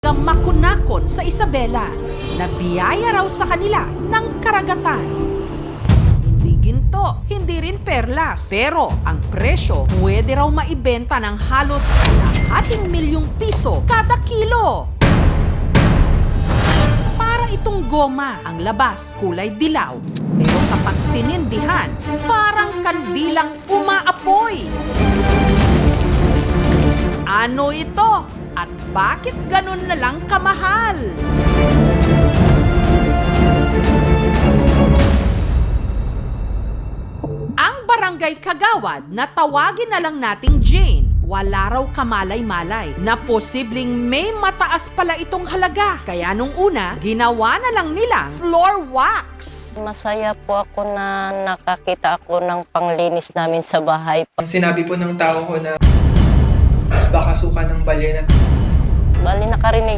taga Makunakon sa Isabela na biyaya raw sa kanila ng karagatan. Hindi ginto, hindi rin perlas, pero ang presyo pwede raw maibenta ng halos 500,000 piso kada kilo. Para itong goma, ang labas kulay dilaw, pero kapag sinindihan, parang kandilang umaapoy. Ano ito? At bakit ganun na lang kamahal? Ang barangay Kagawad na tawagin na lang nating Jane, wala raw kamalay-malay na posibleng may mataas pala itong halaga. Kaya nung una, ginawa na lang nilang floor wax. Masaya po ako na nakakita ako ng panglinis namin sa bahay. Sinabi po ng tao ko na baka suka ng balyena. Bali nakarinig